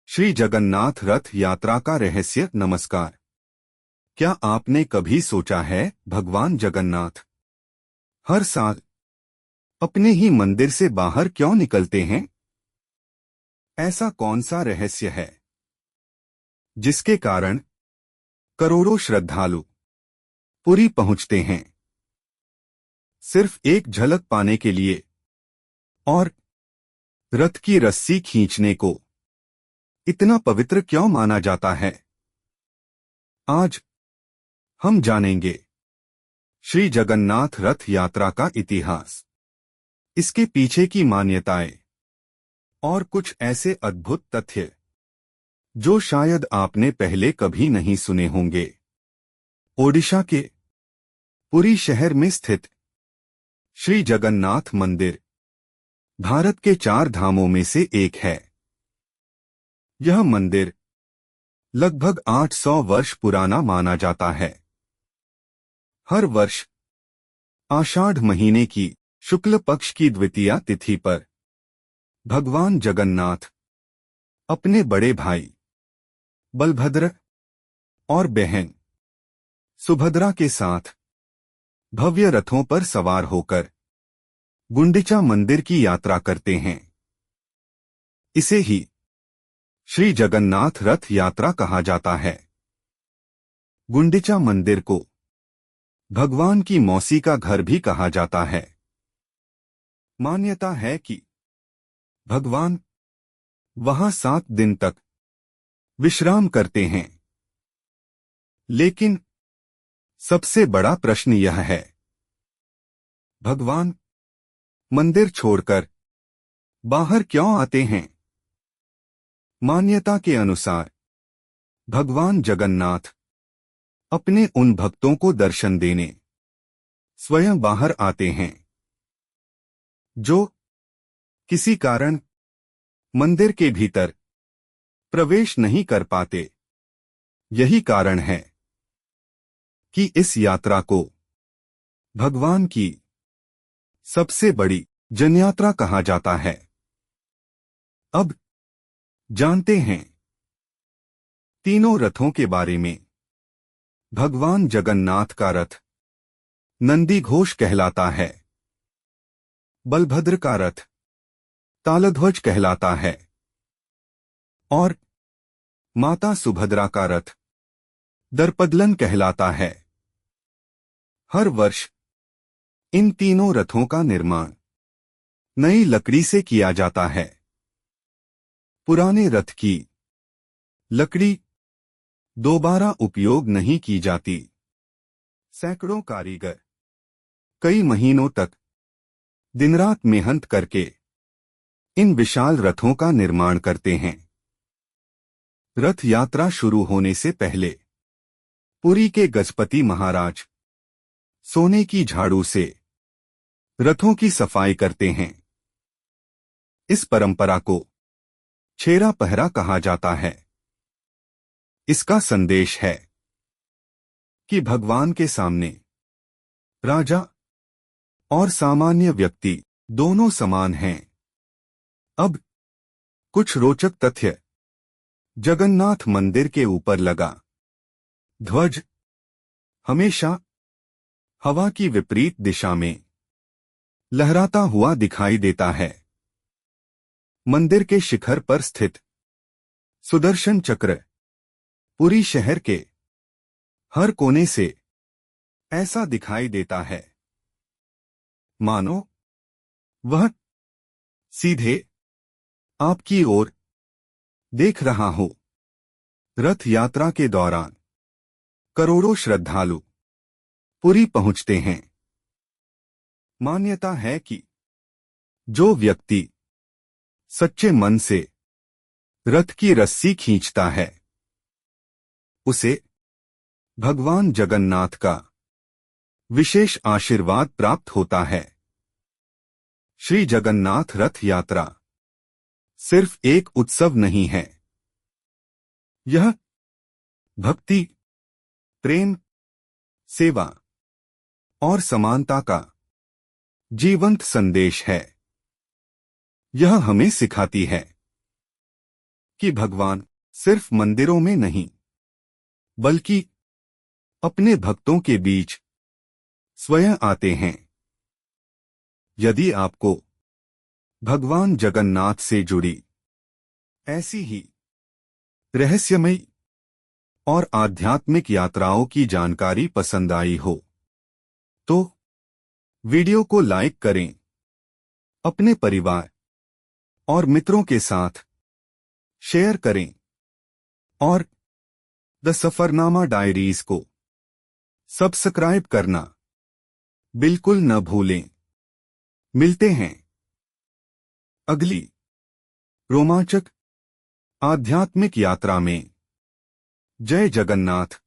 श्री जगन्नाथ रथ यात्रा का रहस्य। नमस्कार। क्या आपने कभी सोचा है भगवान जगन्नाथ हर साल अपने ही मंदिर से बाहर क्यों निकलते हैं? ऐसा कौन सा रहस्य है जिसके कारण करोड़ों श्रद्धालु पुरी पहुंचते हैं सिर्फ एक झलक पाने के लिए और रथ की रस्सी खींचने को इतना पवित्र क्यों माना जाता है? आज हम जानेंगे श्री जगन्नाथ रथ यात्रा का इतिहास, इसके पीछे की मान्यताएं और कुछ ऐसे अद्भुत तथ्य जो शायद आपने पहले कभी नहीं सुने होंगे। ओडिशा के पुरी शहर में स्थित श्री जगन्नाथ मंदिर भारत के 4 धामों में से एक है। यह मंदिर लगभग 800 वर्ष पुराना माना जाता है। हर वर्ष आषाढ़ महीने की शुक्ल पक्ष की द्वितीया तिथि पर भगवान जगन्नाथ अपने बड़े भाई बलभद्र और बहन सुभद्रा के साथ भव्य रथों पर सवार होकर गुंडिचा मंदिर की यात्रा करते हैं। इसे ही श्री जगन्नाथ रथ यात्रा कहा जाता है। गुंडिचा मंदिर को भगवान की मौसी का घर भी कहा जाता है। मान्यता है कि भगवान वहां 7 दिन तक विश्राम करते हैं। लेकिन सबसे बड़ा प्रश्न यह है, भगवान मंदिर छोड़कर बाहर क्यों आते हैं? मान्यता के अनुसार भगवान जगन्नाथ अपने उन भक्तों को दर्शन देने स्वयं बाहर आते हैं जो किसी कारण मंदिर के भीतर प्रवेश नहीं कर पाते। यही कारण है कि इस यात्रा को भगवान की सबसे बड़ी जनयात्रा कहा जाता है। अब जानते हैं तीनों रथों के बारे में। भगवान जगन्नाथ का रथ नंदी घोष कहलाता है। बलभद्र का रथ तालध्वज कहलाता है और माता सुभद्रा का रथ दर्पदलन कहलाता है। हर वर्ष इन तीनों रथों का निर्माण नई लकड़ी से किया जाता है। पुराने रथ की लकड़ी दोबारा उपयोग नहीं की जाती। सैकड़ों कारीगर कई महीनों तक दिन-रात मेहनत करके इन विशाल रथों का निर्माण करते हैं। रथ यात्रा शुरू होने से पहले पुरी के गजपति महाराज सोने की झाड़ू से रथों की सफाई करते हैं। इस परंपरा को छेरा पहरा कहा जाता है। इसका संदेश है कि भगवान के सामने राजा और सामान्य व्यक्ति दोनों समान हैं। अब कुछ रोचक तथ्य। जगन्नाथ मंदिर के ऊपर लगा ध्वज हमेशा हवा की विपरीत दिशा में लहराता हुआ दिखाई देता है। मंदिर के शिखर पर स्थित सुदर्शन चक्र पुरी शहर के हर कोने से ऐसा दिखाई देता है मानो वह सीधे आपकी ओर देख रहा हो। रथ यात्रा के दौरान करोड़ों श्रद्धालु पुरी पहुंचते हैं। मान्यता है कि जो व्यक्ति सच्चे मन से रथ की रस्सी खींचता है उसे भगवान जगन्नाथ का विशेष आशीर्वाद प्राप्त होता है। श्री जगन्नाथ रथ यात्रा सिर्फ एक उत्सव नहीं है। यह भक्ति, प्रेम, सेवा और समानता का जीवंत संदेश है। यह हमें सिखाती है कि भगवान सिर्फ मंदिरों में नहीं बल्कि अपने भक्तों के बीच स्वयं आते हैं। यदि आपको भगवान जगन्नाथ से जुड़ी ऐसी ही रहस्यमयी और आध्यात्मिक यात्राओं की जानकारी पसंद आई हो तो वीडियो को लाइक करें, अपने परिवार और मित्रों के साथ शेयर करें और द सफरनामा डायरीज को सब्सक्राइब करना बिल्कुल न भूलें। मिलते हैं अगली रोमांचक आध्यात्मिक यात्रा में। जय जगन्नाथ।